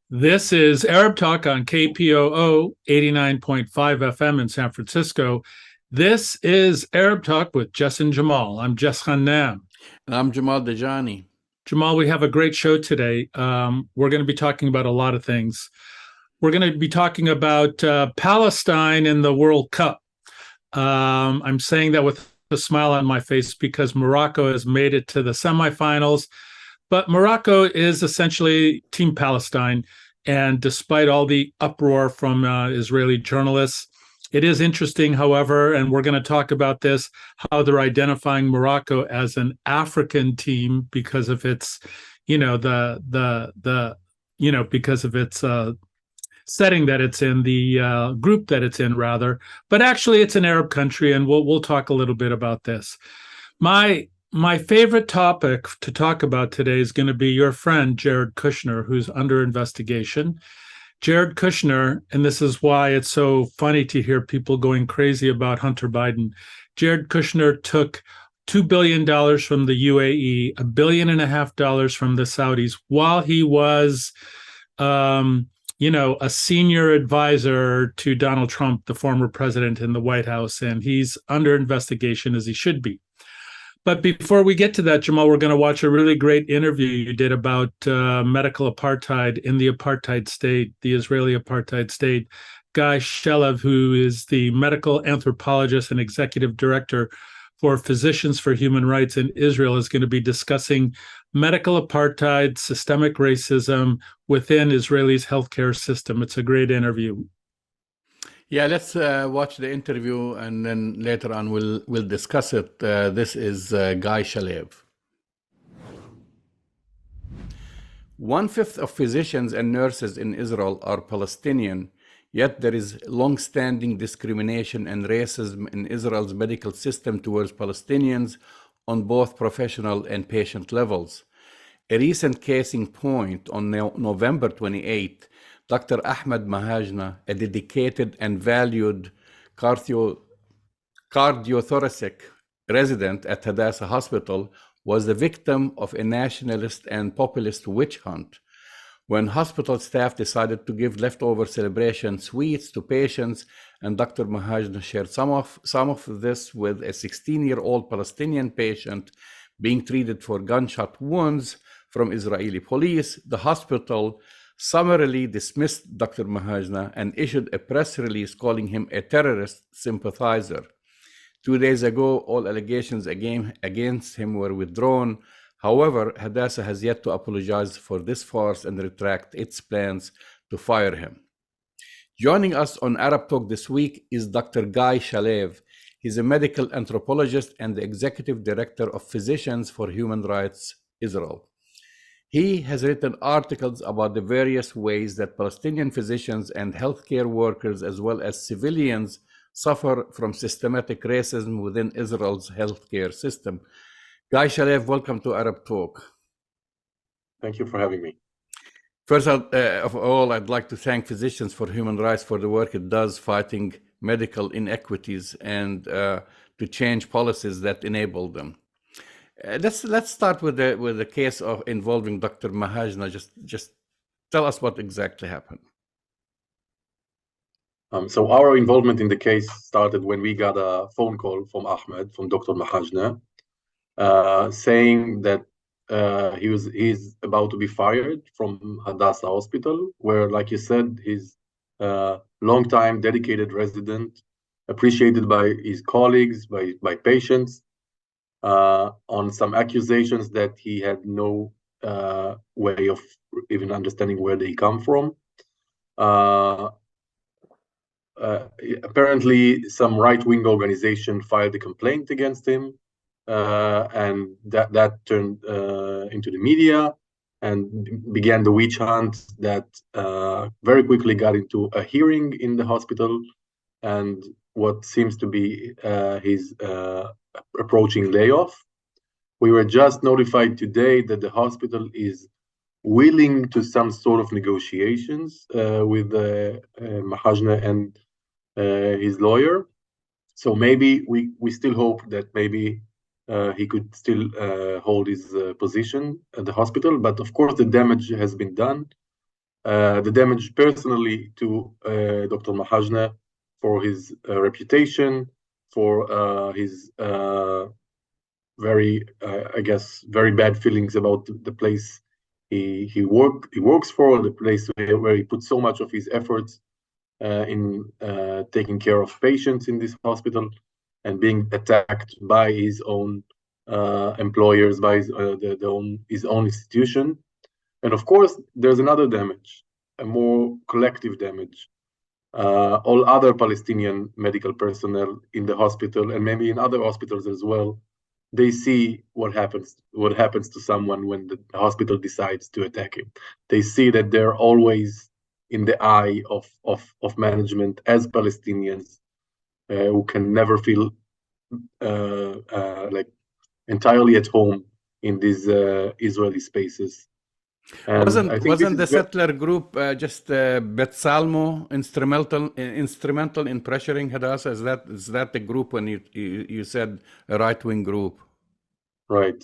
This is Arab Talk on KPOO 89.5 FM in San Francisco. This is Arab Talk with Jess and Jamal. I'm Jess Hannam. And I'm Jamal Dajani. Jamal, we have a great show today. We're going to be talking about a lot of things. We're going to be talking about Palestine and the World Cup. I'm saying that with a smile on my face because Morocco has made it to the semifinals. But Morocco is essentially Team Palestine. And despite all the uproar from Israeli journalists, it is interesting, however, and we're going to talk about this, how they're identifying Morocco as an African team because of its, because of its setting that it's in, the group that it's in, rather. But actually, it's an Arab country, and we'll talk a little bit about this. My favorite topic to talk about today is going to be your friend, Jared Kushner, who's under investigation. Jared Kushner, and this is why it's so funny to hear people going crazy about Hunter Biden. Jared Kushner took $2 billion from the UAE, $1.5 billion from the Saudis, while he was, a senior advisor to Donald Trump, the former president in the White House, and he's under investigation as he should be. But before we get to that, Jamal, we're going to watch a really great interview you did about medical apartheid in the apartheid state, the Israeli apartheid state. Guy Shalev, who is the medical anthropologist and executive director for Physicians for Human Rights in Israel, is going to be discussing medical apartheid, systemic racism within Israel's healthcare system. It's a great interview. Yeah, let's watch the interview, and then later on we'll discuss it. This is Guy Shalev. 1/5 of physicians and nurses in Israel are Palestinian, yet there is long-standing discrimination and racism in Israel's medical system towards Palestinians on both professional and patient levels. A recent case in point on November 28th, Dr. Ahmed Mahajna, a dedicated and valued cardiothoracic resident at Hadassah Hospital, was the victim of a nationalist and populist witch hunt. When hospital staff decided to give leftover celebration sweets to patients, and Dr. Mahajna shared some of this with a 16-year-old Palestinian patient being treated for gunshot wounds from Israeli police, the hospital summarily dismissed Dr. Mahajna and issued a press release calling him a terrorist sympathizer. 2 days ago, all allegations against him were withdrawn. However, Hadassah has yet to apologize for this farce and retract its plans to fire him. Joining us on Arab Talk this week is Dr. Guy Shalev. He's a medical anthropologist and the executive director of Physicians for Human Rights Israel. He has written articles about the various ways that Palestinian physicians and healthcare workers, as well as civilians, suffer from systematic racism within Israel's healthcare system. Guy Shalev, welcome to Arab Talk. Thank you for having me. First of all, I'd like to thank Physicians for Human Rights for the work it does fighting medical inequities and to change policies that enable them. Let's start with the case of involving Dr. Mahajna. Just tell us what exactly happened. So our involvement in the case started when we got a phone call from Dr. Mahajna, saying that he's about to be fired from Hadassah Hospital, where, like you said, he's a long-time dedicated resident, appreciated by his colleagues, by patients. On some accusations that he had no way of even understanding where they come from. Apparently, some right-wing organization filed a complaint against him, and that turned into the media and began the witch hunt that very quickly got into a hearing in the hospital, and what seems to be his approaching layoff. We were just notified today that the hospital is willing to some sort of negotiations with Mahajna and his lawyer. So maybe we still hope that maybe he could still hold his position at the hospital. But of course, the damage has been done. the damage personally to Dr. Mahajna for his reputation, for his very bad feelings about the place he works for, the place where he put so much of his efforts in taking care of patients in this hospital, and being attacked by his own employers, by his own institution. And of course, there's another damage, a more collective damage. All other Palestinian medical personnel in the hospital, and maybe in other hospitals as well, they see what happens to someone when the hospital decides to attack him. They see that they're always in the eye of management as Palestinians, who can never feel like entirely at home in these Israeli spaces. And I think wasn't the settler group just Betsalmo instrumental in pressuring Hadassah? Is that the group when you said a right-wing group? Right.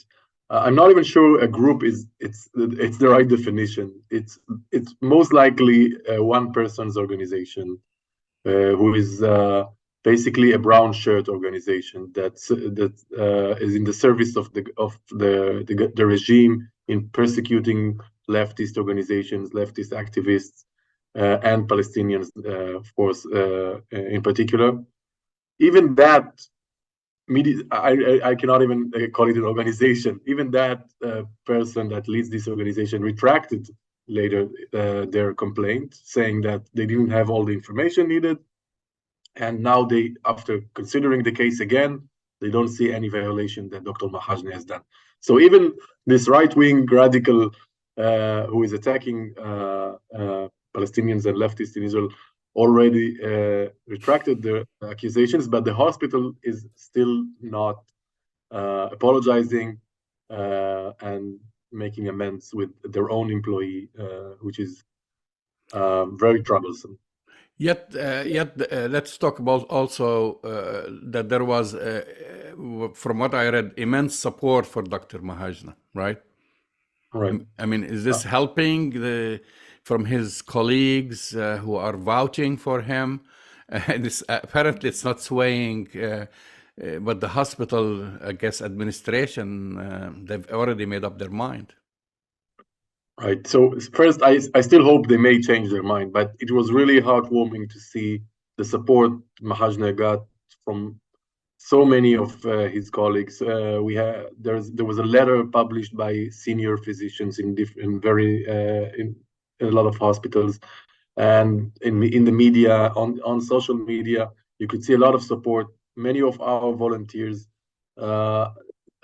I'm not even sure a group it's the right definition. It's most likely one person's organization, who is basically a brown shirt organization that is in the service of the regime in persecuting leftist organizations, leftist activists, and Palestinians, of course, in particular. Even that media, I cannot even call it an organization. Even that person that leads this organization retracted later their complaint, saying that they didn't have all the information needed. And now they, after considering the case again, they don't see any violation that Dr. Mahajna has done. So even this right-wing radical who is attacking Palestinians and leftists in Israel already retracted their accusations, but the hospital is still not apologizing and making amends with their own employee, which is very troublesome. Yet, let's talk about also that there was, from what I read, immense support for Dr. Mahajna, right? Right. I mean, is this helping from his colleagues who are vouching for him? And apparently it's not swaying, but the hospital, I guess, administration, they've already made up their mind. Right. So first, I still hope they may change their mind, but it was really heartwarming to see the support Mahajna got from so many of his colleagues. There was a letter published by senior physicians in a lot of hospitals, and in the media, on social media, you could see a lot of support. Many of our volunteers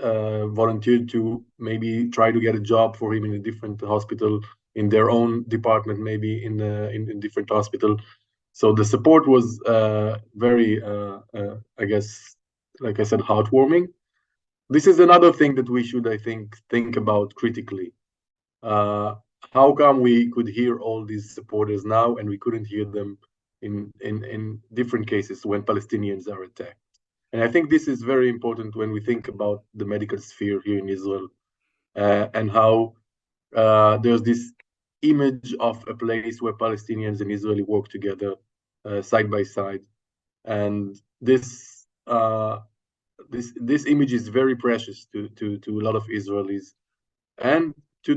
volunteered to maybe try to get a job for him in a different hospital, in their own department, maybe in a different hospital. So the support was very, I guess, like I said, heartwarming. This is another thing that we should, I think about critically. How come we could hear all these supporters now and we couldn't hear them in different cases when Palestinians are attacked? And I think this is very important when we think about the medical sphere here in Israel, and how there's this image of a place where Palestinians and Israeli work together side by side, and this image is very precious to a lot of Israelis, and to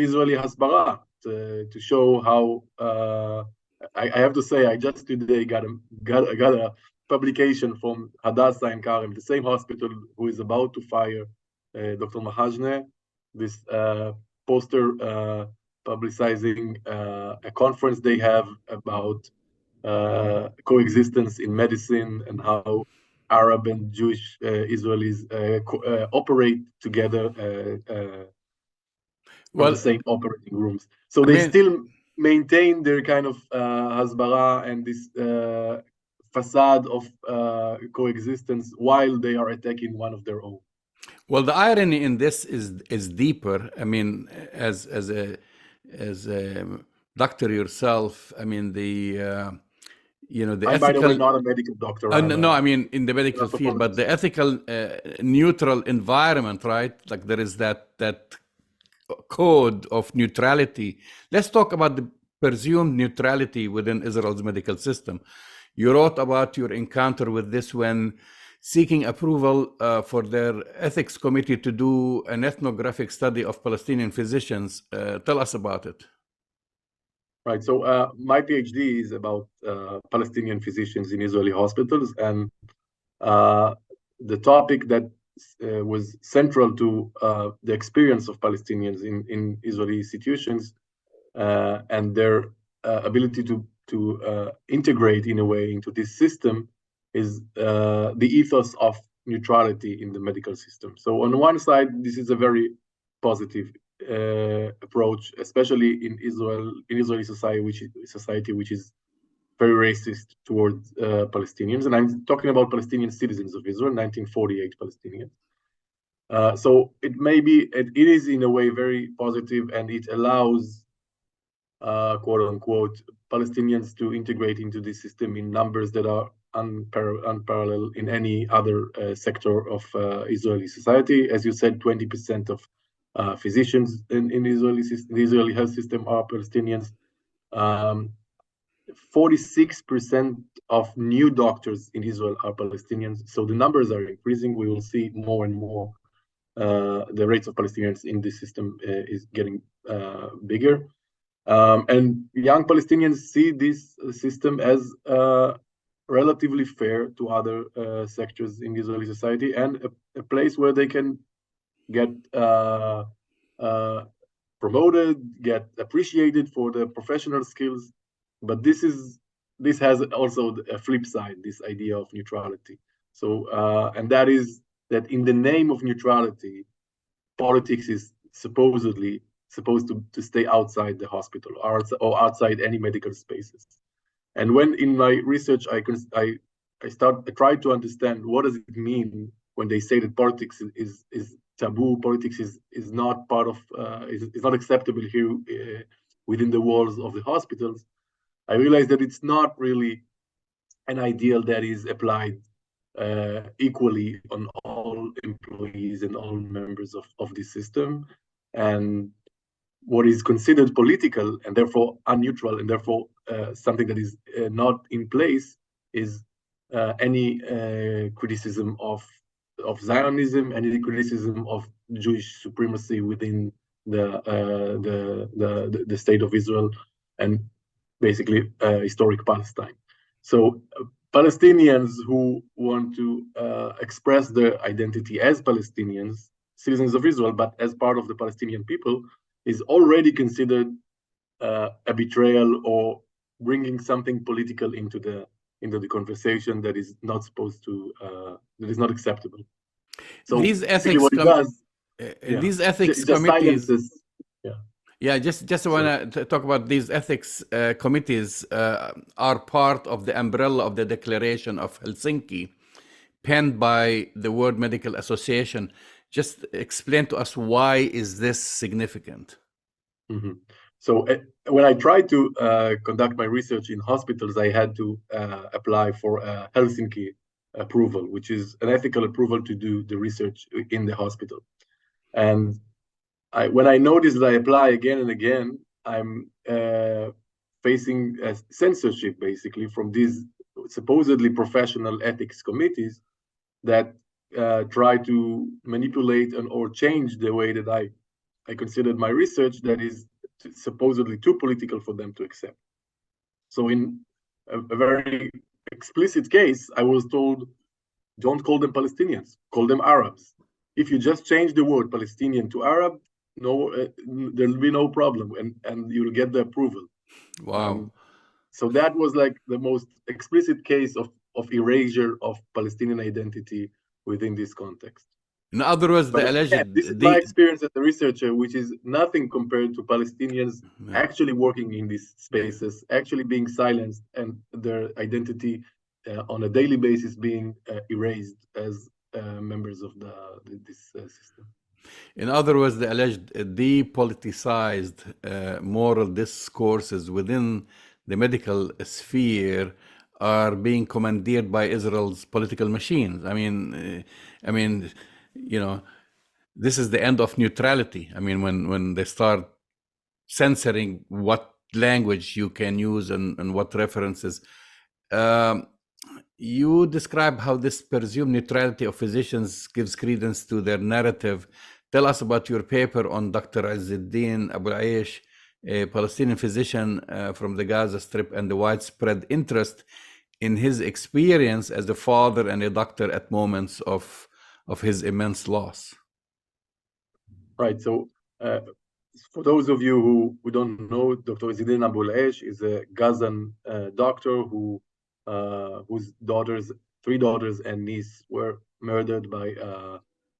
Israeli Hasbara, to show how I have to say, I just today got a publication from Hadassah and Karem, the same hospital who is about to fire Dr. Mahajna. This poster publicizing a conference they have about coexistence in medicine, and how Arab and Jewish Israelis operate together from the same operating rooms. So they still maintain their kind of hasbara and this facade of coexistence while they are attacking one of their own. Well, the irony in this is deeper. I mean, as a doctor yourself, I mean, the I'm, by the way, not a medical doctor. No, I mean in the medical field, but the ethical, neutral environment, right? Like there is that code of neutrality. Let's talk about the presumed neutrality within Israel's medical system. You wrote about your encounter with this when seeking approval for their ethics committee to do an ethnographic study of Palestinian physicians. Tell us about it. Right. So my PhD is about Palestinian physicians in Israeli hospitals, and the topic that was central to the experience of Palestinians in Israeli institutions and their ability to integrate in a way into this system is the ethos of neutrality in the medical system. So on one side, this is a very positive approach, especially in Israeli society, which is very racist towards Palestinians. And I'm talking about Palestinian citizens of Israel, 1948 Palestinians. So it is in a way very positive, and it allows quote unquote Palestinians to integrate into this system in numbers that are unparalleled in any other sector of Israeli society. As you said, 20% of physicians in the Israeli health system are Palestinians. 46% of new doctors in Israel are Palestinians. So the numbers are increasing. We will see more and more the rates of Palestinians in this system is getting bigger. And young Palestinians see this system as relatively fair to other sectors in Israeli society, and a place where they can get promoted, get appreciated for their professional skills. But this has also a flip side, this idea of neutrality. So, and that is that in the name of neutrality, politics is supposedly supposed to stay outside the hospital or outside any medical spaces. And when in my research I tried to understand what does it mean when they say that politics is taboo, politics is not part of is not acceptable here within the walls of the hospitals. I realized that it's not really an ideal that is applied equally on all employees and all members of this system. And what is considered political and therefore unneutral and therefore something that is not in place is any criticism of Zionism, any criticism of Jewish supremacy within the state of Israel and basically historic Palestine. So Palestinians who want to express their identity as Palestinians, citizens of Israel, but as part of the Palestinian people, is already considered a betrayal or bringing something political into the conversation that is not supposed to that is not acceptable. So these ethics these ethics committees. Just want to talk about these ethics committees are part of the umbrella of the Declaration of Helsinki, penned by the World Medical Association. Just explain to us, why is this significant? Mm-hmm. So when I tried to conduct my research in hospitals, I had to apply for a Helsinki approval, which is an ethical approval to do the research in the hospital. And when I noticed that I apply again and again, I'm facing censorship basically from these supposedly professional ethics committees that try to manipulate or change the way that I considered my research that is supposedly too political for them to accept. So in a very explicit case, I was told, don't call them Palestinians, call them Arabs. If you just change the word Palestinian to Arab, there'll be no problem, and you'll get the approval. Wow. So that was like the most explicit case of erasure of Palestinian identity within this context. In other words, this is my experience as a researcher, which is nothing compared to Palestinians actually working in these spaces, actually being silenced, and their identity on a daily basis being erased as members of this system. In other words, the alleged depoliticized moral discourses within the medical sphere are being commandeered by Israel's political machines. I mean, you know, this is the end of neutrality. I mean, when they start censoring what language you can use and what references. You describe how this presumed neutrality of physicians gives credence to their narrative. Tell us about your paper on Dr. Izzeddin Abu Aish, a Palestinian physician from the Gaza Strip, and the widespread interest in his experience as a father and a doctor at moments of his immense loss. Right. So, for those of you who don't know, Dr. Izzeddin Abu Aish is a Gazan doctor whose three daughters and niece were murdered by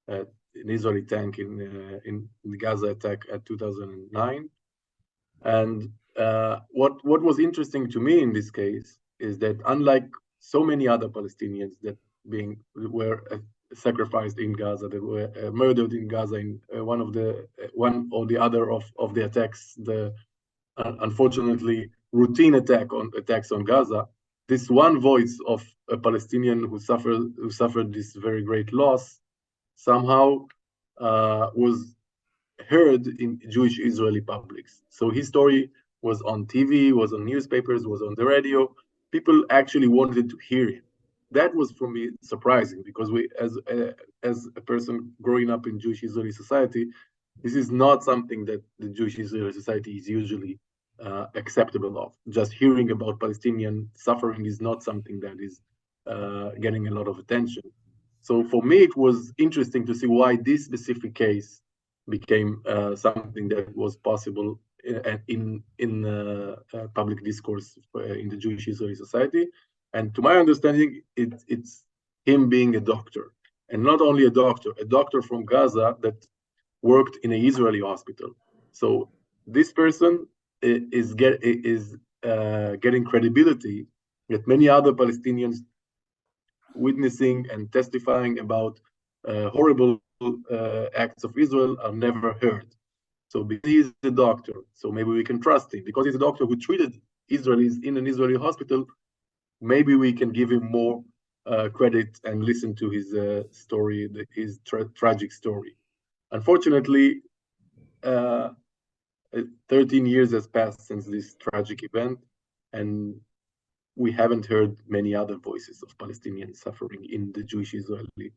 an Israeli tank in the Gaza attack at 2009. And what was interesting to me in this case is that unlike so many other Palestinians that were sacrificed in Gaza, that were murdered in Gaza in one or the other of the attacks, the unfortunately routine attacks on Gaza, this one voice of a Palestinian who suffered this very great loss somehow was heard in Jewish Israeli publics. So his story was on TV, was on newspapers, was on the radio. People actually wanted to hear him. That was for me surprising, because as a person growing up in Jewish Israeli society, this is not something that the Jewish Israeli society is usually acceptable of. Just hearing about Palestinian suffering is not something that is getting a lot of attention. So for me, it was interesting to see why this specific case became something that was possible in public discourse in the Jewish Israeli society. And to my understanding, it's him being a doctor, and not only a doctor from Gaza that worked in an Israeli hospital. So this person is getting credibility that many other Palestinians witnessing and testifying about horrible acts of Israel are never heard. So because he's a doctor, so maybe we can trust him. Because he's a doctor who treated Israelis in an Israeli hospital, maybe we can give him more credit and listen to his story, his tragic story. Unfortunately, 13 years has passed since this tragic event, and we haven't heard many other voices of Palestinian suffering in the Jewish Israeli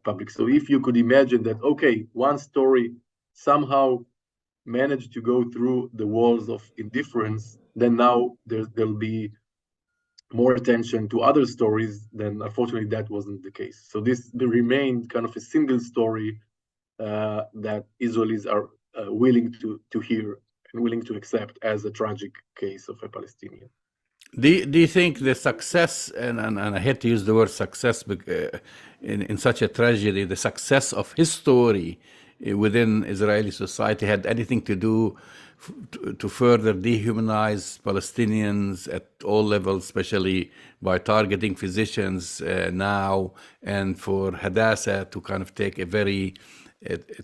public. So if you could imagine that, okay, one story somehow managed to go through the walls of indifference, then now there'll be more attention to other stories, then unfortunately that wasn't the case. So this remained kind of a single story that Israelis are willing to hear and willing to accept as a tragic case of a Palestinian. Do you think the success, and I hate to use the word success in such a tragedy, the success of his story within Israeli society had anything to do to further dehumanize Palestinians at all levels, especially by targeting physicians now, and for Hadassah to kind of take a very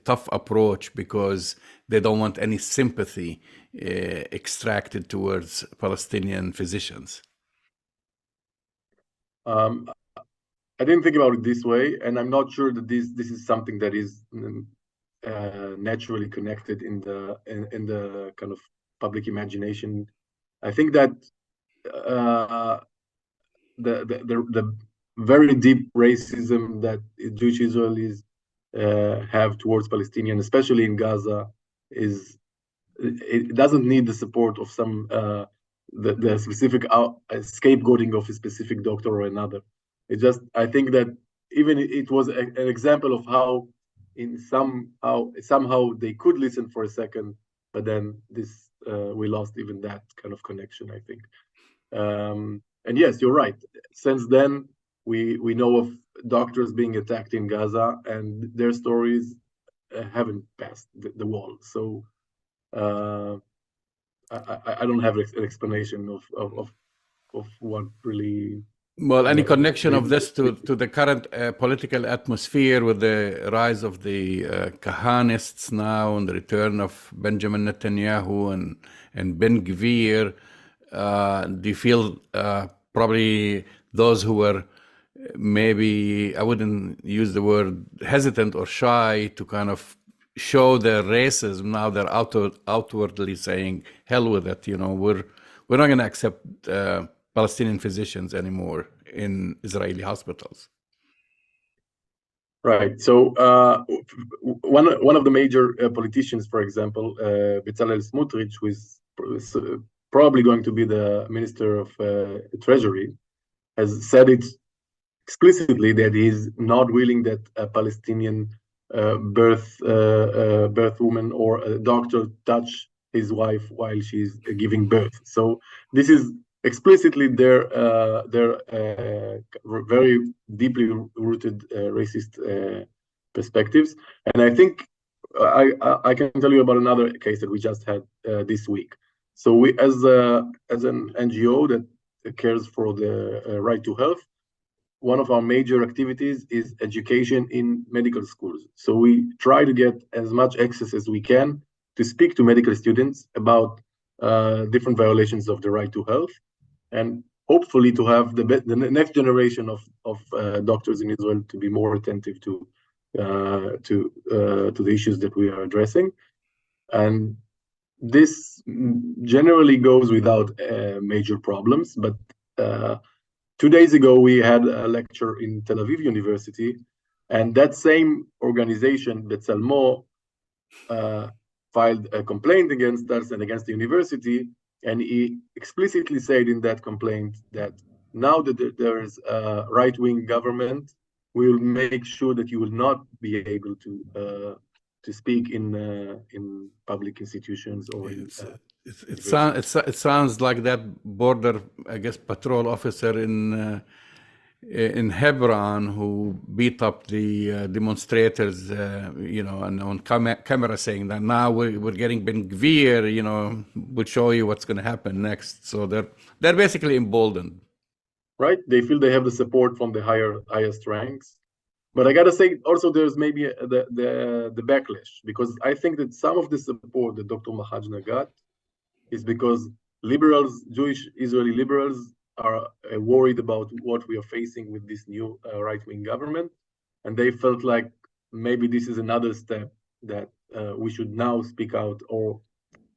tough approach because they don't want any sympathy extracted towards Palestinian physicians? I didn't think about it this way, and I'm not sure that this is something that is naturally connected in the kind of public imagination. I think that the very deep racism that Jewish Israelis have towards Palestinians, especially in Gaza, it doesn't need the support of some the specific scapegoating of a specific doctor or another. I think that even it was an example of how somehow they could listen for a second, but then we lost even that kind of connection, I think. And yes, you're right. Since then, we know of doctors being attacked in Gaza, and their stories haven't passed the wall. So I don't have an explanation of what really. Well, any connection of this to the current political atmosphere with the rise of the Kahanists now and the return of Benjamin Netanyahu and Ben Gvir? Do you feel probably those who were maybe, I wouldn't use the word hesitant or shy to kind of show their racism. Now they're outwardly saying, "Hell with it," we're not going to accept Palestinian physicians anymore in Israeli hospitals. Right. So one of the major politicians, for example, Bezalel Smotrich, who is probably going to be the Minister of Treasury, has said it explicitly that he is not willing that a Palestinian birth woman or a doctor touch his wife while she's giving birth. So this is explicitly their very deeply rooted racist perspectives. And I think I can tell you about another case that we just had this week. So we, as an NGO that cares for the right to health, one of our major activities is education in medical schools. So we try to get as much access as we can to speak to medical students about different violations of the right to health, and hopefully to have the next generation of doctors in Israel to be more attentive to the issues that we are addressing. And this generally goes without major problems, but 2 days ago, we had a lecture in Tel Aviv University, and that same organization, Betzalmo, filed a complaint against us and against the university, and he explicitly said in that complaint that now that there is a right-wing government, we will make sure that you will not be able to speak in public institutions or in. It sounds like that border, I guess, patrol officer in Hebron who beat up the demonstrators, and on camera saying that now we're getting Ben Gvir, we'll show you what's going to happen next. So they're basically emboldened. Right, they feel they have the support from the highest ranks. But I gotta say, also there's maybe the backlash, because I think that some of the support that Dr. Mahajna got is because liberals, Jewish Israeli liberals, are worried about what we are facing with this new right-wing government, and they felt like maybe this is another step that we should now speak out, or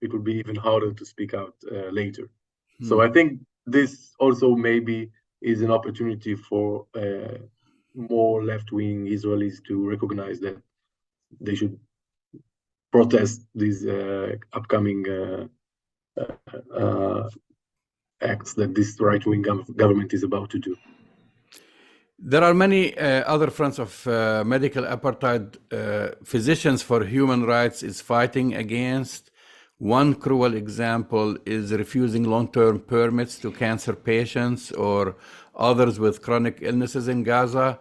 it would be even harder to speak out later. So I think this also maybe is an opportunity for more left-wing Israelis to recognize that they should protest these upcoming acts that this right-wing government is about to do. There are many other fronts of medical apartheid Physicians for Human Rights is fighting against. One cruel example is refusing long-term permits to cancer patients or others with chronic illnesses in Gaza.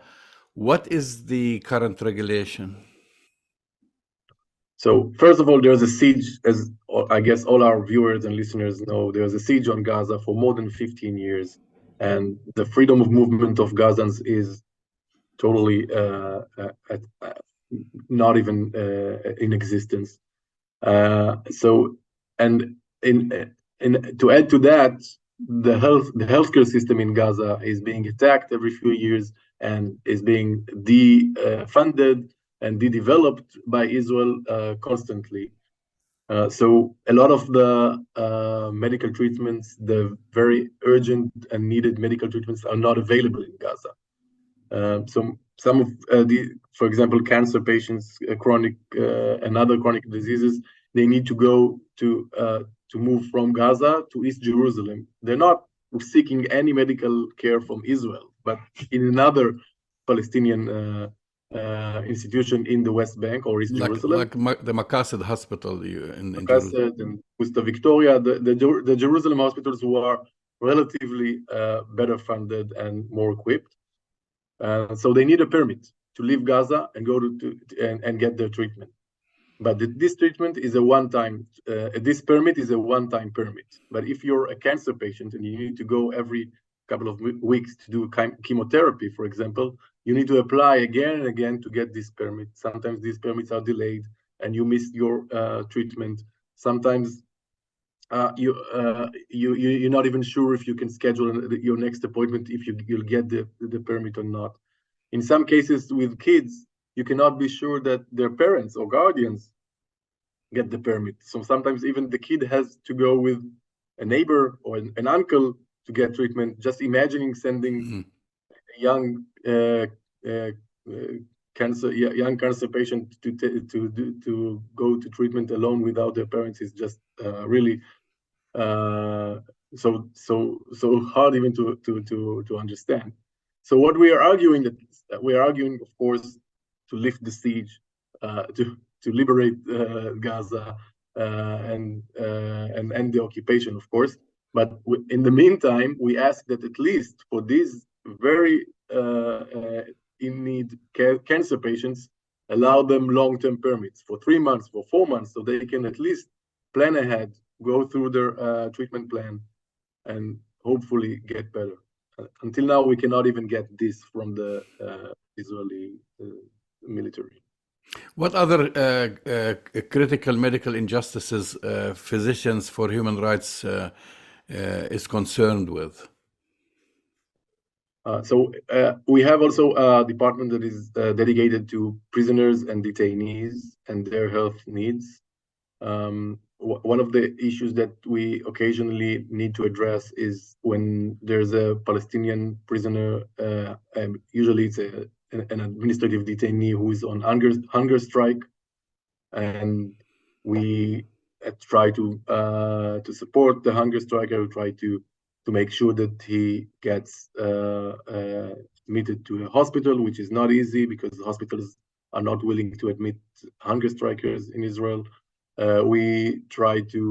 What is the current regulation? So first of all, there's a siege, as I guess all our viewers and listeners know, there's a siege on Gaza for more than 15 years. And the freedom of movement of Gazans is totally not even in existence. To add to that, the healthcare system in Gaza is being attacked every few years and is being defunded and de-developed by Israel constantly. So a lot of the medical treatments, the very urgent and needed medical treatments, are not available in Gaza. So some of for example, cancer patients, chronic and other chronic diseases, they need to go to move from Gaza to East Jerusalem. They're not seeking any medical care from Israel, but in another Palestinian institution in the West Bank or East Jerusalem. Like the Maqasid Hospital in Maqasid and Costa Victoria, the Jerusalem hospitals who are relatively better funded and more equipped. So they need a permit to leave Gaza and go and get their treatment. But this treatment is a one-time, this permit is a one-time permit. But if you're a cancer patient and you need to go every couple of weeks to do chemotherapy, for example, you need to apply again and again to get this permit. Sometimes these permits are delayed and you miss your treatment. Sometimes you're not even sure if you can schedule your next appointment, if you'll get the permit or not. In some cases with kids, you cannot be sure that their parents or guardians get the permit. So sometimes even the kid has to go with a neighbor or an uncle to get treatment. Just imagining sending a young young cancer patient to go to treatment alone without their parents is just really so hard even to understand. So what we are arguing, of course, to lift the siege, to liberate Gaza and end the occupation, of course. But in the meantime, we ask that at least for these very in need cancer patients, allow them long-term permits for 3 months, for 4 months, so they can at least plan ahead, go through their treatment plan, and hopefully get better. Until now, we cannot even get this from the Israeli military. What other critical medical injustices Physicians for Human Rights is concerned with? So we have also a department that is dedicated to prisoners and detainees and their health needs. One of the issues that we occasionally need to address is when there's a Palestinian prisoner, usually it's an administrative detainee who is on hunger strike, and we try to support the hunger striker. We try to make sure that he gets admitted to a hospital, which is not easy because hospitals are not willing to admit hunger strikers in Israel. We try to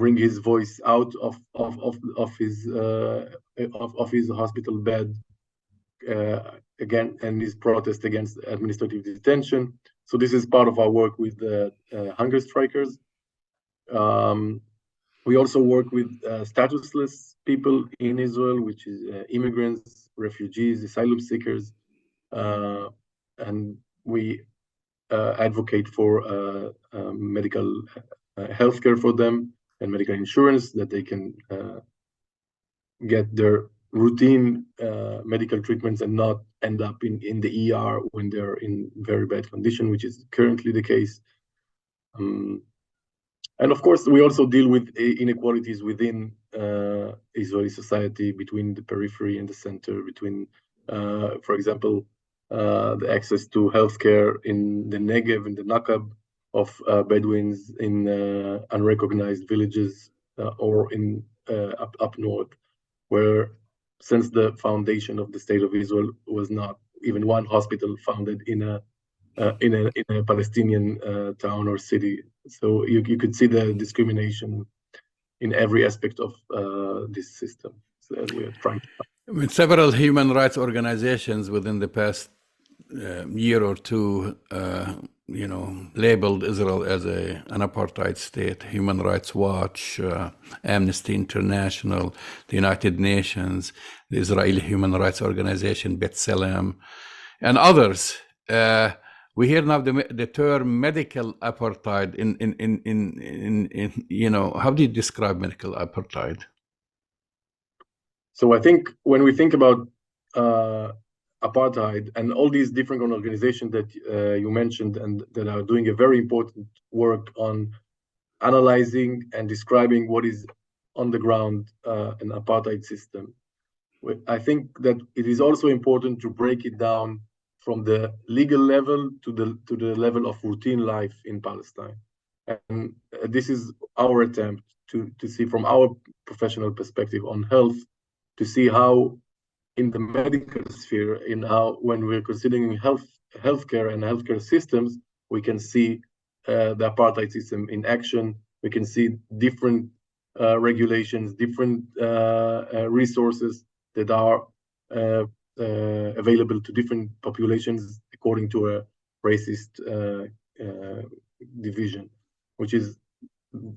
bring his voice out of his hospital bed again, and his protest against administrative detention. So this is part of our work with the hunger strikers. We also work with statusless people in Israel, which is immigrants, refugees, asylum seekers, and we advocate for medical healthcare for them and medical insurance, that they can get their routine medical treatments and not end up in the ER when they're in very bad condition, which is currently the case. And of course, we also deal with inequalities within Israeli society, between the periphery and the center, between, for example, the access to healthcare in the Negev and the Nakab of Bedouins in unrecognized villages or in up north, where since the foundation of the state of Israel was not even one hospital founded in a Palestinian town or city. So you could see the discrimination in every aspect of this system that we are trying to. With several human rights organizations within the past year or two, labeled Israel as an apartheid state. Human Rights Watch, Amnesty International, the United Nations, the Israeli Human Rights Organization, B'Tselem, and others. We hear now the term medical apartheid. How do you describe medical apartheid? So I think when we think about apartheid and all these different organizations that you mentioned and that are doing a very important work on analyzing and describing what is on the ground an apartheid system, I think that it is also important to break it down from the legal level to the level of routine life in Palestine. And this is our attempt to see from our professional perspective on health, to see how in the medical sphere, in how when we're considering healthcare and healthcare systems, we can see the apartheid system in action. We can see different regulations, different resources that are available to different populations according to a racist division, which is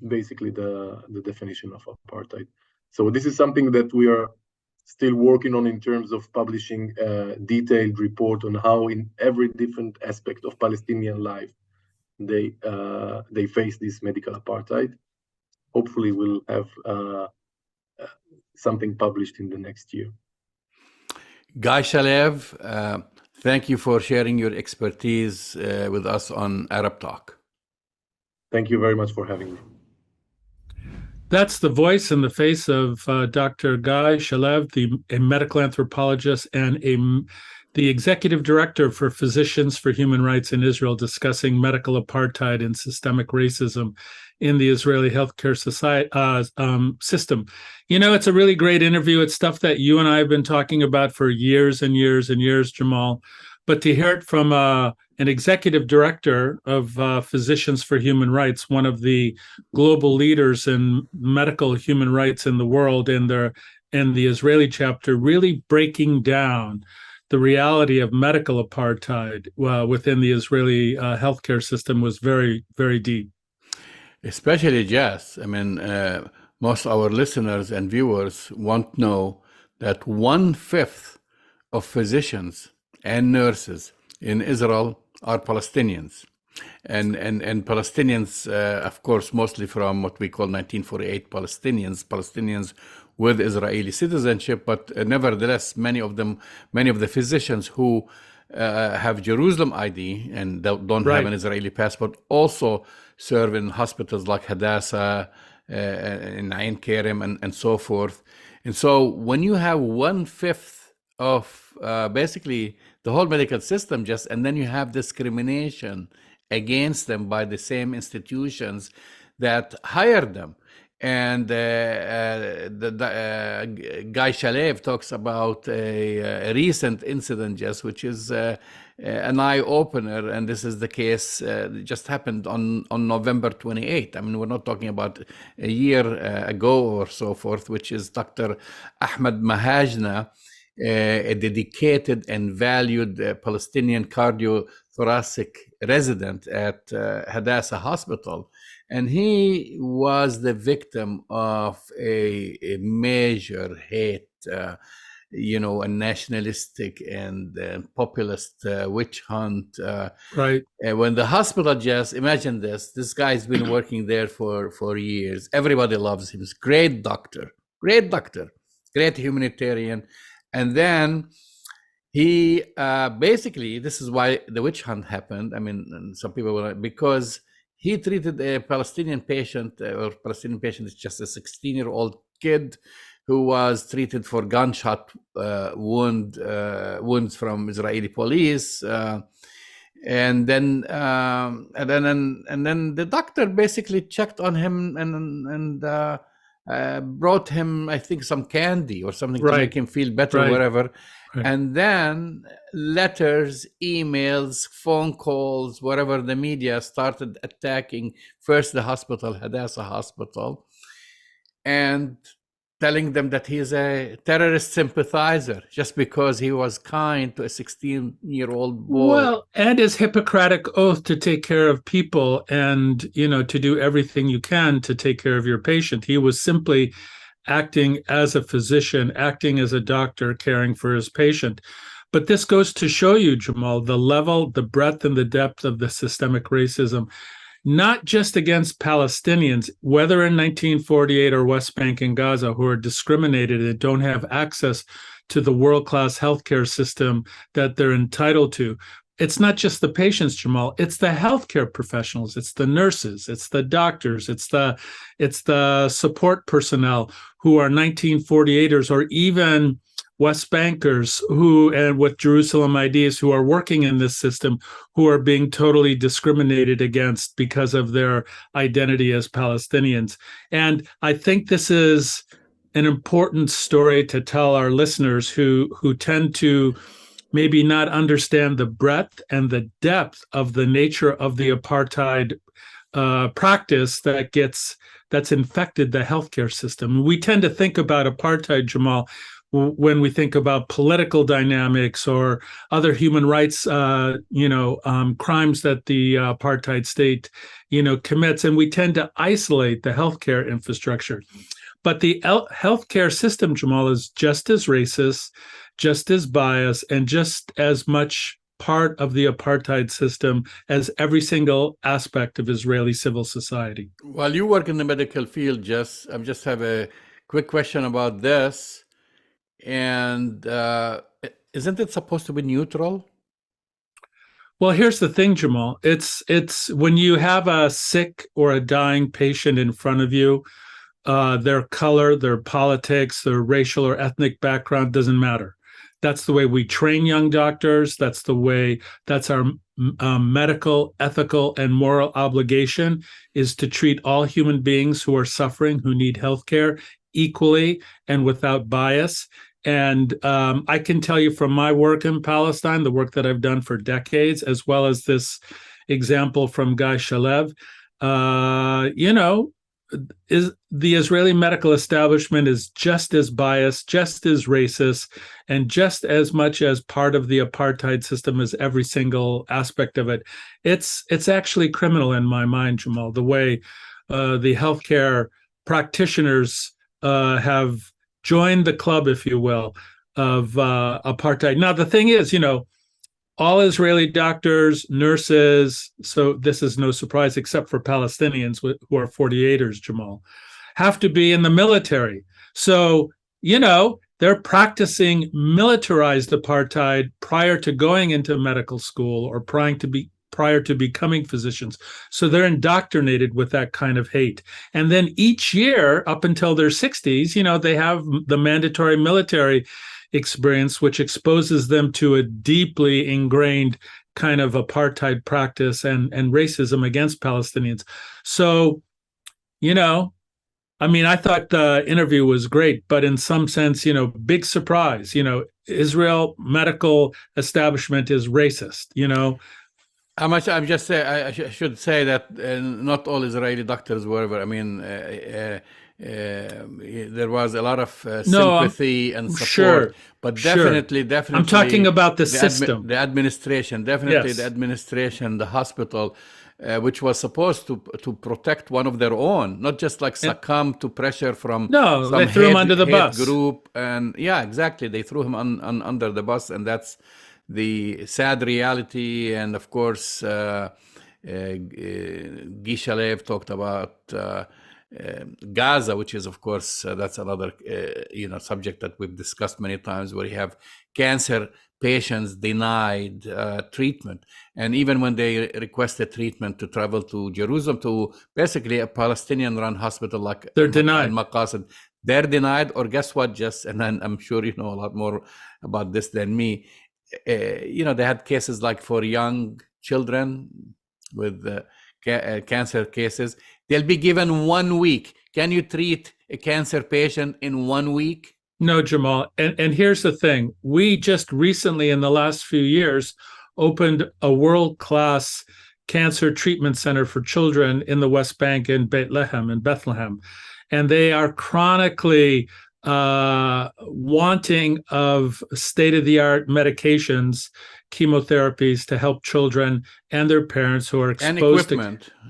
basically the definition of apartheid. So this is something that we are still working on in terms of publishing a detailed report on how in every different aspect of Palestinian life they face this medical apartheid. Hopefully we'll have something published in the next year. Guy Shalev, Thank you for sharing your expertise with us on Arab Talk. Thank you very much for having me. That's the voice and the face of Dr. Guy Shalev, a medical anthropologist and the executive director for Physicians for Human Rights in Israel, discussing medical apartheid and systemic racism in the Israeli healthcare system. You know, it's a really great interview. It's stuff that you and I have been talking about for years and years and years, Jamal. But to hear it from an executive director of Physicians for Human Rights, one of the global leaders in medical human rights in the world, and the Israeli chapter, really breaking down the reality of medical apartheid within the Israeli healthcare system, was very, very deep. Especially Jess. I mean, most of our listeners and viewers want to know that 1/5 of physicians and nurses in Israel are Palestinians. And Palestinians, of course, mostly from what we call 1948 Palestinians with Israeli citizenship, but nevertheless, many of the physicians who have Jerusalem ID and don't have an Israeli passport also serve in hospitals like Hadassah, in Ain Kerem, and so forth. And so when you have 1/5 of basically the whole medical system, and then you have discrimination against them by the same institutions that hired them. And Guy Shalev talks about a recent incident, which is an eye-opener, and this is the case that just happened on November 28th. I mean, we're not talking about a year ago or so forth, which is Dr. Ahmed Mahajna, a dedicated and valued Palestinian cardiothoracic resident at Hadassah Hospital. And he was the victim of a major hate, a nationalistic and populist witch hunt. When the hospital, just imagine this guy's been working there for years. Everybody loves him. He's a great doctor, great humanitarian. And then he basically, this is why the witch hunt happened. I mean, some people will, because he treated a Palestinian patient, is just a 16-year-old kid who was treated for gunshot wounds from Israeli police. And then the doctor basically checked on him and brought him, I think, some candy or something to make him feel better, whatever. And then letters, emails, phone calls, whatever, the media started attacking first the hospital, Hadassah Hospital, and telling them that he's a terrorist sympathizer just because he was kind to a 16-year-old boy. Well, and his Hippocratic oath to take care of people and, to do everything you can to take care of your patient. He was simply acting as a physician, acting as a doctor, caring for his patient. But this goes to show you, Jamal, the level, the breadth, and the depth of the systemic racism, not just against Palestinians, whether in 1948 or West Bank and Gaza, who are discriminated and don't have access to the world-class healthcare system that they're entitled to. It's not just the patients, Jamal. It's the healthcare professionals. It's the nurses. It's the doctors. It's the support personnel who are 1948ers or even West Bankers and with Jerusalem IDs who are working in this system, who are being totally discriminated against because of their identity as Palestinians. And I think this is an important story to tell our listeners who tend to maybe not understand the breadth and the depth of the nature of the apartheid practice that's infected the healthcare system. We tend to think about apartheid, Jamal, when we think about political dynamics or other human rights, crimes that the apartheid state, commits, and we tend to isolate the healthcare infrastructure. But the healthcare system, Jamal, is just as racist, just as biased, and just as much part of the apartheid system as every single aspect of Israeli civil society. While you work in the medical field, Jess, I just have a quick question about this. And isn't it supposed to be neutral? Well, here's the thing, Jamal. It's when you have a sick or a dying patient in front of you, their color, their politics, their racial or ethnic background doesn't matter. That's the way we train young doctors. That's our medical, ethical, and moral obligation is to treat all human beings who are suffering, who need health care equally and without bias. And I can tell you from my work in Palestine, the work that I've done for decades, as well as this example from Guy Shalev, you know, is the Israeli medical establishment is just as biased, just as racist, and just as much as part of the apartheid system as every single aspect of it. It's actually criminal in my mind, Jamal, the way the healthcare practitioners have joined the club, if you will, of apartheid. Now, the thing is, all Israeli doctors, nurses, so this is no surprise except for Palestinians who are 48ers, Jamal, have to be in the military. So, they're practicing militarized apartheid prior to going into medical school or prior to becoming physicians. So they're indoctrinated with that kind of hate. And then each year, up until their 60s, they have the mandatory military experience, which exposes them to a deeply ingrained kind of apartheid practice and racism against Palestinians. So, I thought the interview was great, but in some sense, big surprise, Israel medical establishment is racist, I'm just say I should say that not all Israeli doctors were. There was a lot of sympathy and support, sure, but sure. definitely, I'm talking about the system. the administration, definitely Yes. the administration, the hospital, which was supposed to protect one of their own, not just like succumb to pressure from No, some they threw him under the hate bus. group, and yeah, exactly, they threw him under the bus, and that's the sad reality. And of course, Guy Shalev talked about Gaza, which is, of course, that's another subject that we've discussed many times, where you have cancer patients denied treatment, and even when they requested treatment to travel to Jerusalem, to basically a Palestinian-run hospital like They're denied. Al-Maqasid, they're denied. Or guess what, Jess, and I'm sure you know a lot more about this than me. They had cases like for young children with cancer cases. They'll be given 1 week. Can you treat a cancer patient in 1 week? No, Jamal. And here's the thing. We just recently, in the last few years, opened a world-class cancer treatment center for children in the West Bank in Bethlehem. And they are chronically wanting of state-of-the-art medications, chemotherapies to help children and their parents who are exposed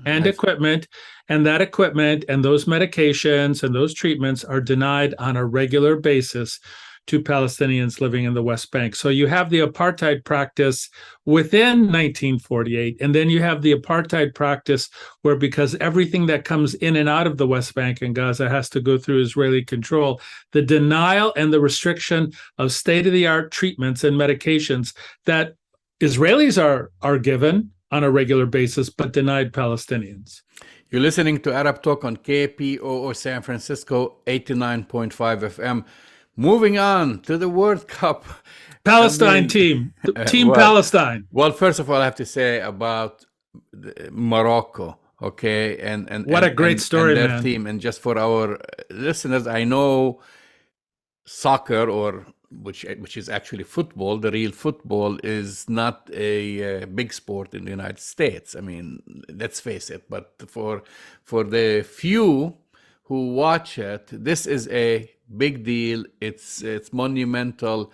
and equipment. And that equipment and those medications and those treatments are denied on a regular basis to Palestinians living in the West Bank. So you have the apartheid practice within 1948, and then you have the apartheid practice where, because everything that comes in and out of the West Bank and Gaza has to go through Israeli control, the denial and the restriction of state-of-the-art treatments and medications that Israelis are given on a regular basis, but denied Palestinians. You're listening to Arab Talk on KPOO San Francisco, 89.5 FM. Moving on to the World Cup. Palestine team Palestine. Well, first of all, I have to say about Morocco, okay? And what a great story, and their man. team. And just for our listeners, I know soccer, or which is actually football, the real football, is not a big sport in the United States. Let's face it. But for the few who watch it, this is a big deal. It's monumental.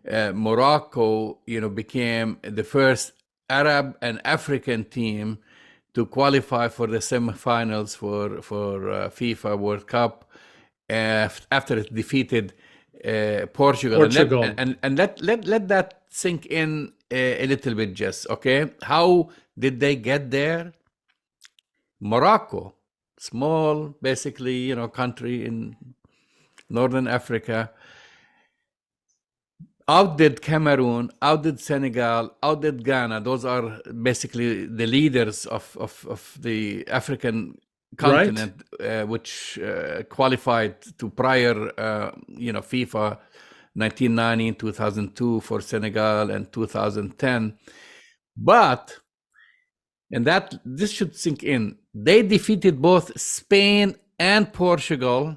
Morocco, became the first Arab and African team to qualify for the semifinals for FIFA World Cup after it defeated Portugal. And let that sink in a little bit, Jess. Okay, how did they get there? Morocco, small, basically, country in Northern Africa, outdid Cameroon, outdid Senegal, outdid Ghana. Those are basically the leaders of the African Right. continent, which qualified to prior, FIFA 1990, 2002 for Senegal, and 2010. But, and that this should sink in, they defeated both Spain and Portugal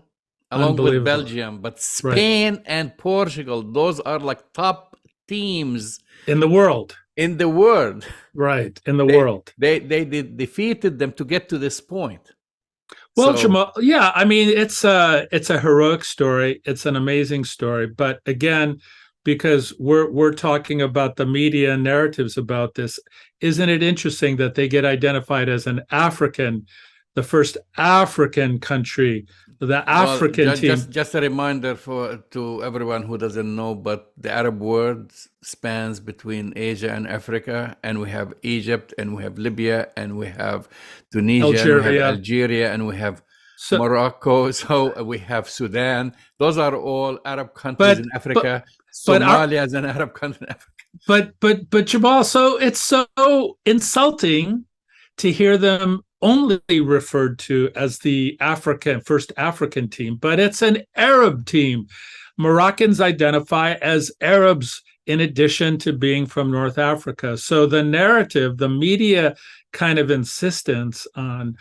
along with Unbelievable. Belgium. But Spain and Portugal, those are like top teams In the world. in the world. Right. In the world. They defeated them to get to this point. Well, So- Jamal, yeah, I mean, it's a heroic story. It's an amazing story. But again, because we're talking about the media narratives about this, isn't it interesting that they get identified as an African, the first African country, the African team? Just a reminder to everyone who doesn't know, but the Arab world spans between Asia and Africa, and we have Egypt, and we have Libya, and we have Tunisia, and we have Algeria, and we have Morocco, so we have Sudan. Those are all Arab countries in Africa. Somalia is an Arab country in Africa. But Jamal, so it's so insulting to hear them only referred to as the first African team, but it's an Arab team. Moroccans identify as Arabs in addition to being from North Africa. So the narrative, the media kind of insistence on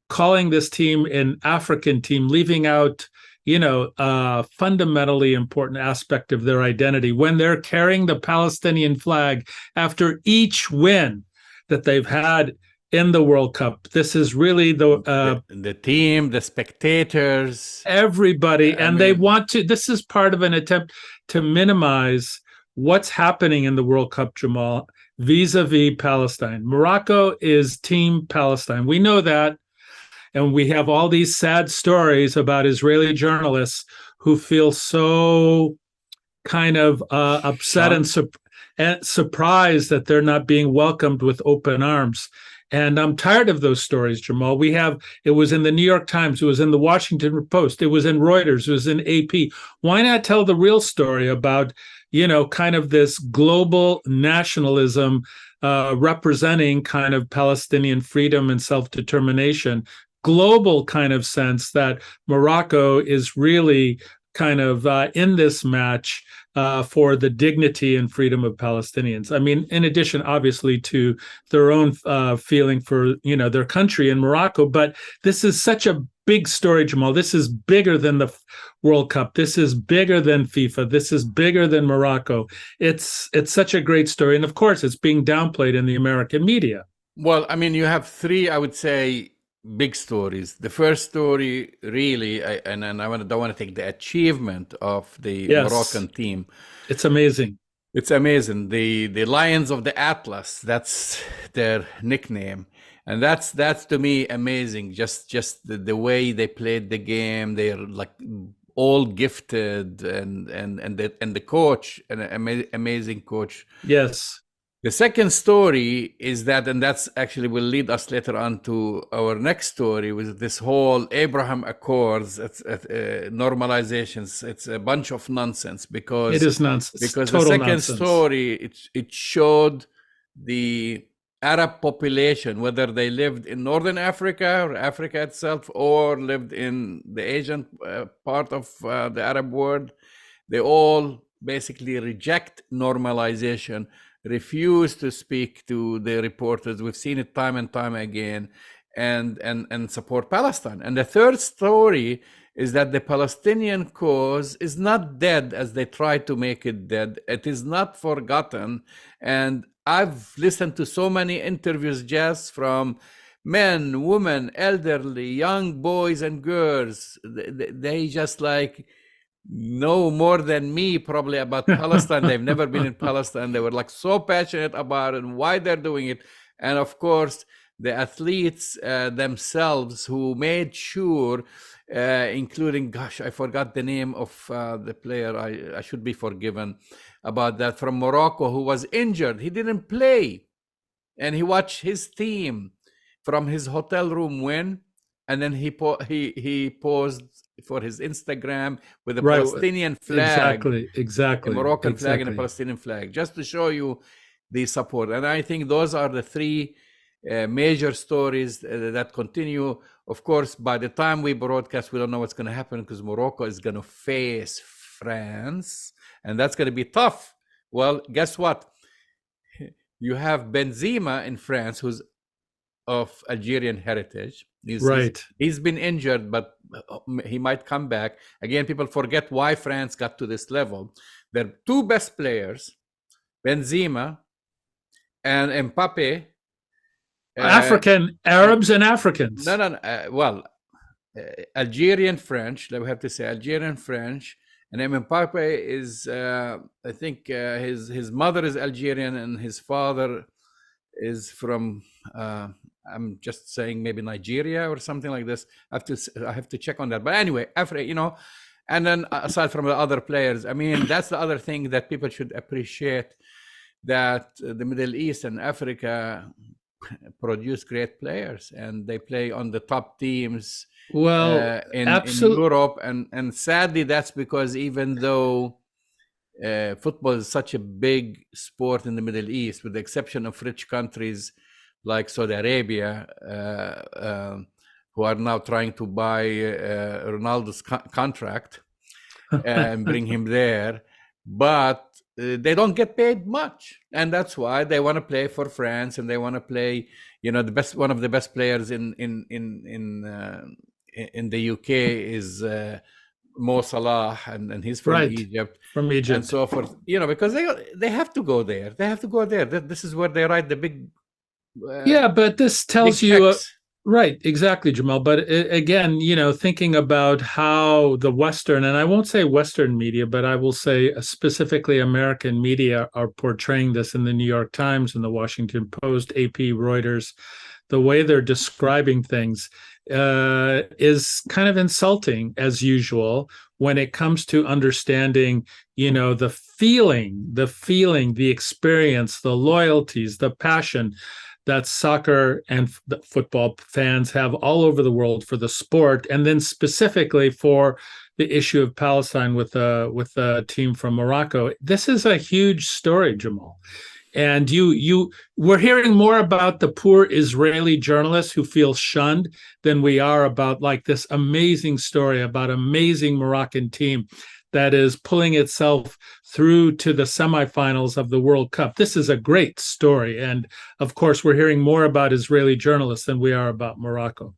calling this team an African team, leaving out, a fundamentally important aspect of their identity when they're carrying the Palestinian flag after each win that they've had in the World Cup. This is really the team, the spectators, everybody, they want to. This is part of an attempt to minimize what's happening in the World Cup, Jamal, vis-a-vis Palestine. Morocco is Team Palestine. We know that. And we have all these sad stories about Israeli journalists who feel so kind of upset and surprised that they're not being welcomed with open arms. And I'm tired of those stories, Jamal. It was in the New York Times, it was in the Washington Post, it was in Reuters, it was in AP. Why not tell the real story about, kind of this global nationalism representing kind of Palestinian freedom and self-determination? Global kind of sense that Morocco is really kind of in this match for the dignity and freedom of Palestinians. I mean, in addition, obviously, to their own feeling for, their country in Morocco. But this is such a big story, Jamal. This is bigger than the World Cup. This is bigger than FIFA. This is bigger than Morocco. It's such a great story. And of course, it's being downplayed in the American media. Well, I mean, you have three, I would say, big stories. The first story, really, and I don't want to take the achievement of the Moroccan team. It's amazing. It's amazing. The Lions of the Atlas, that's their nickname. And that's to me amazing. Just the way they played the game. They're like all gifted, and the coach, an amazing coach. Yes. The second story is that, and that's actually will lead us later on to our next story, with this whole Abraham Accords, normalizations. It's a bunch of nonsense, because it is nonsense. Because total the second nonsense. story, it showed the Arab population, whether they lived in Northern Africa or Africa itself, or lived in the Asian part of the Arab world, they all basically reject normalization, refuse to speak to the reporters. We've seen it time and time again, and support Palestine. And the third story is that the Palestinian cause is not dead as they try to make it dead. It is not forgotten. And I've listened to so many interviews, Jess, from men, women, elderly, young boys and girls. They just like know more than me probably about Palestine. They've never been in Palestine. They were like so passionate about it and why they're doing it. And of course, the athletes themselves, who made sure, including, gosh, I forgot the name of the player. I should be forgiven about that, from Morocco, who was injured. He didn't play. And he watched his team from his hotel room win. and then he posed for his Instagram with a Right. Palestinian flag, Exactly. a Moroccan flag and a Palestinian flag, just to show you the support. And I think those are the three major stories that continue. Of course, by the time we broadcast, we don't know what's going to happen because Morocco is going to face France, and that's going to be tough. Well, guess what? You have Benzema in France, who's of Algerian heritage. He's been injured, but he might come back. Again, people forget why France got to this level. Their two best players, Benzema and Mbappe, African Arabs and Africans. Well, Algerian French. We have to say Algerian French. And Mbappe is, I think, his mother is Algerian and his father is from, I'm just saying maybe Nigeria or something like this. I have to check on that. But anyway, and then aside from the other players, I mean, that's the other thing that people should appreciate, that the Middle East and Africa produce great players, and they play on the top teams in Europe. And sadly, that's because even though football is such a big sport in the Middle East, with the exception of rich countries like Saudi Arabia, who are now trying to buy Ronaldo's contract and bring him there, but they don't get paid much, and that's why they want to play for France, and they want to play, one of the best players in the UK is Mo Salah, and he's from Egypt. And so forth, because they have to go there. This is where they write the big but this tells you right, exactly, Jamal. But again, thinking about how the Western, and I won't say Western media, but I will say specifically American media are portraying this in the New York Times and the Washington Post, AP, Reuters, the way they're describing things is kind of insulting, as usual, when it comes to understanding, the feeling, the experience, the loyalties, the passion that soccer and football fans have all over the world for the sport, and then specifically for the issue of Palestine with a team from Morocco. This is a huge story, Jamal. And we're hearing more about the poor Israeli journalists who feel shunned than we are about like this amazing story about amazing Moroccan team that is pulling itself through to the semifinals of the World Cup. This is a great story. And of course, we're hearing more about Israeli journalists than we are about Morocco.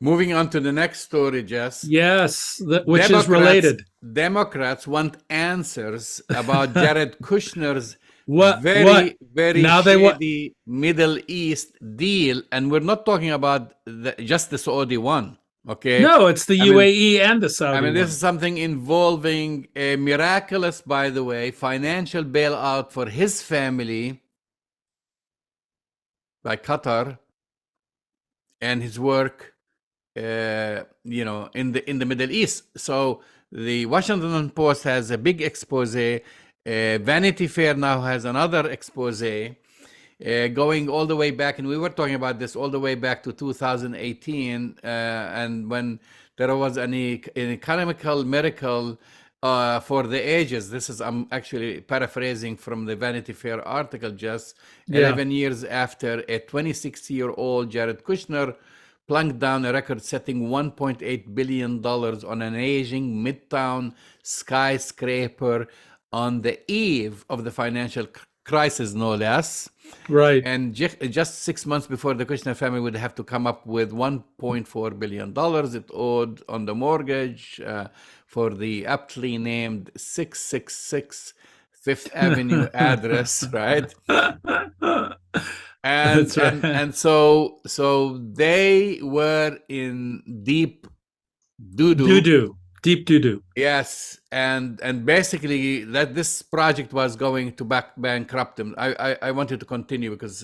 Moving on to the next story, Jess. Yes, which is related. Democrats want answers about Jared Kushner's very shady Middle East deal. And we're not talking about just the Saudi one. Okay. No, it's the UAE and the Saudi. This is something involving a miraculous, by the way, financial bailout for his family by Qatar, and his work, in the Middle East. So the Washington Post has a big expose. Vanity Fair now has another expose. Going all the way back, and we were talking about this all the way back to 2018, and when there was an economical miracle for the ages. I'm actually paraphrasing from the Vanity Fair article, just 11 years after a 26-year-old Jared Kushner plunked down a record-setting $1.8 billion on an aging midtown skyscraper on the eve of the financial crisis, no less. Right. And just 6 months before, the Kushner family would have to come up with $1.4 billion it owed on the mortgage for the aptly named 666 Fifth Avenue address, right? And, right. and so they were in deep doo-doo. Deep doo-doo. Yes, and basically that this project was going to bankrupt them. I wanted to continue because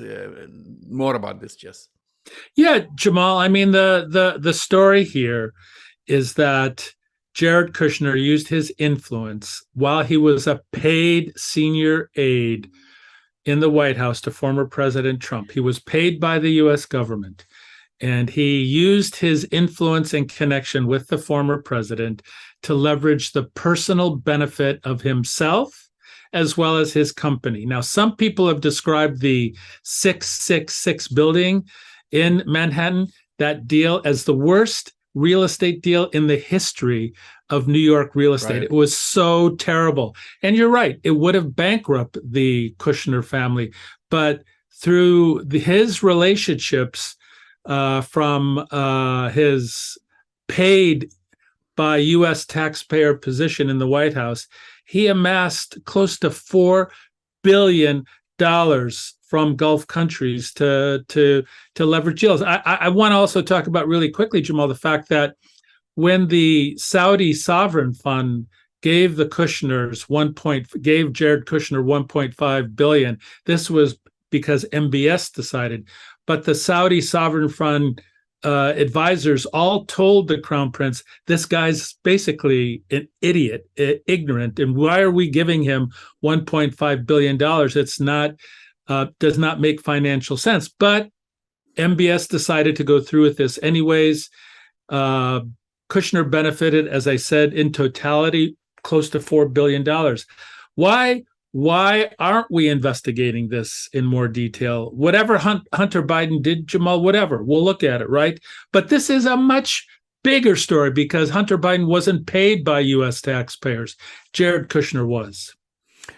more about this, Jess. Yeah, Jamal. I mean, the story here is that Jared Kushner used his influence while he was a paid senior aide in the White House to former President Trump. He was paid by the U.S. government. And he used his influence and connection with the former president to leverage the personal benefit of himself as well as his company. Now, some people have described the 666 building in Manhattan, that deal, as the worst real estate deal in the history of New York real estate. Right. It was so terrible. And you're right, it would have bankrupted the Kushner family. But through his relationships from his paid by U.S. taxpayer position in the White House, he amassed close to $4 billion from Gulf countries to leverage deals. I want to also talk about really quickly, Jamal, the fact that when the Saudi sovereign fund gave Jared Kushner 1.5 billion, this was because MBS decided, but the Saudi sovereign fund advisors all told the crown prince, this guy's basically an idiot, ignorant, and why are we giving him $1.5 billion? It's not, does not make financial sense. But MBS decided to go through with this anyways. Kushner benefited, as I said, in totality, close to $4 billion. Why aren't we investigating this in more detail? Whatever Hunter Biden did, Jamal, whatever, we'll look at it, right? But this is a much bigger story because Hunter Biden wasn't paid by U.S. taxpayers. Jared Kushner was.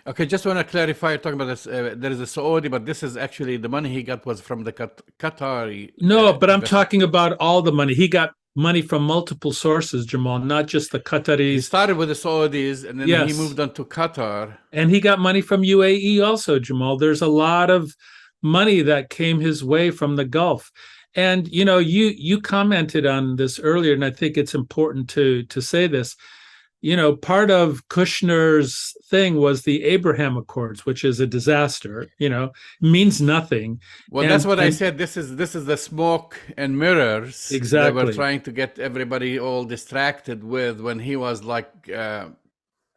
Okay, just want to clarify, you're talking about this, there is a Saudi, but this is actually, the money he got was from the Qatari. No, but I'm talking about all the money. He got money from multiple sources, Jamal, not just the Qataris. He started with the Saudis, and then Yes. he moved on to Qatar. And he got money from UAE also, Jamal. There's a lot of money that came his way from the Gulf. And, you know, you commented on this earlier, and I think it's important to say this. You know, part of Kushner's thing was the Abraham Accords, which is a disaster, you know, means nothing. Well, that's what I said. This is the smoke and mirrors Exactly. they were trying to get everybody all distracted with when he was like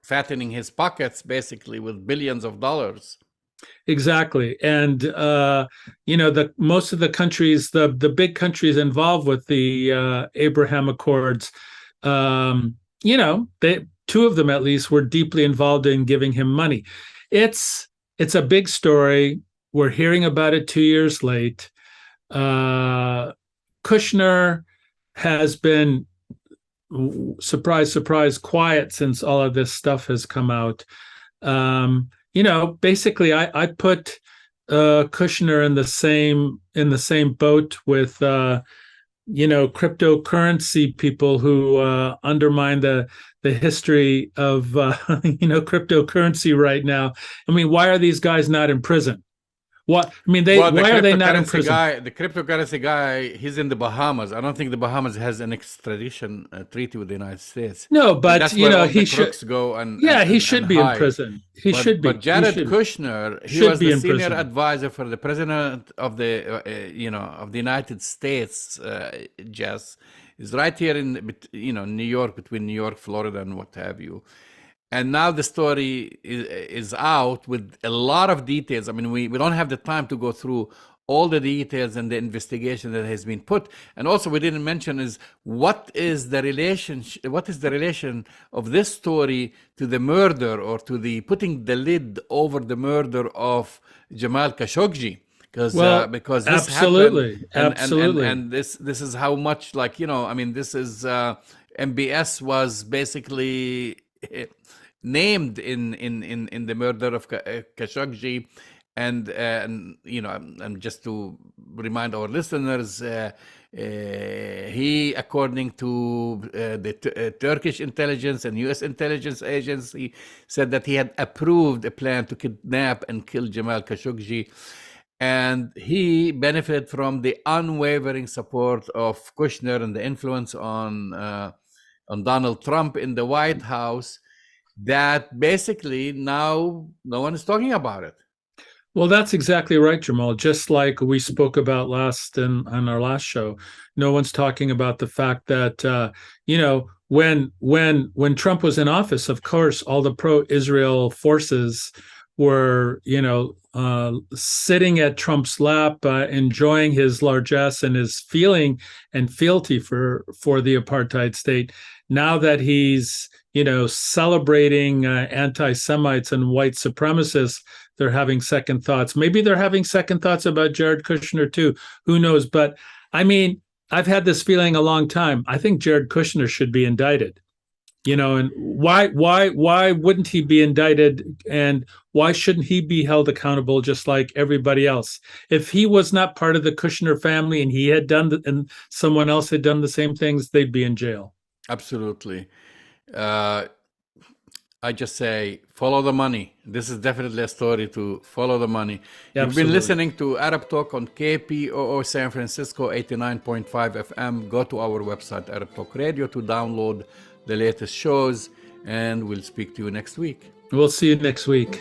fattening his pockets basically with billions of dollars. Exactly. And, you know, most of the countries, the big countries involved with the Abraham Accords, you know, two of them at least were deeply involved in giving him money. It's a big story. We're hearing about it 2 years late. Kushner has been, surprise, surprise, quiet since all of this stuff has come out. You know, basically, I put Kushner in the same boat with you know, cryptocurrency people who undermine the history of you know, cryptocurrency right now. I mean, why are these guys not in prison? What I mean, why are they not in prison? The cryptocurrency guy, he's in the Bahamas. I don't think the Bahamas has an extradition treaty with the United States. No, but that's you where know, all he the should crooks go and he should and be in hide. prison. He should be. But Jared Kushner, he should was be the in senior prison. advisor for the president of the you know, of the United States. Jess is right here in, you know, New York, between New York, Florida, and what have you. And now the story is out with a lot of details. I mean, we don't have the time to go through all the details and the investigation that has been put. And also, we didn't mention is what is the relation of this story to the murder, or to the putting the lid over the murder of Jamal Khashoggi. Because this absolutely, happened, and this is how much, like, you know, I mean, this is MBS was basically named in the murder of Khashoggi, and you know, and just to remind our listeners, he, according to the Turkish intelligence and U.S. intelligence agency, said that he had approved a plan to kidnap and kill Jamal Khashoggi. And he benefited from the unwavering support of Kushner and the influence on Donald Trump in the White House, that basically now no one is talking about it. Well, that's exactly right, Jamal. Just like we spoke about on our last show, no one's talking about the fact that you know, when Trump was in office, of course, all the pro-Israel forces were, sitting at Trump's lap, enjoying his largesse and his feeling and fealty for the apartheid state. Now that he's, celebrating anti-Semites and white supremacists, they're having second thoughts. Maybe they're having second thoughts about Jared Kushner too. Who knows? But I mean, I've had this feeling a long time. I think Jared Kushner should be indicted. And why wouldn't he be indicted, and why shouldn't he be held accountable just like everybody else? If he was not part of the Kushner family and he had done and someone else had done the same things, they'd be in jail. Absolutely. I just say, follow the money. This is definitely a story to follow the money. You've been listening to Arab Talk on KPOO San Francisco 89.5 FM. Go to our website, Arab Talk Radio, to download the latest shows, and we'll speak to you next week. We'll see you next week.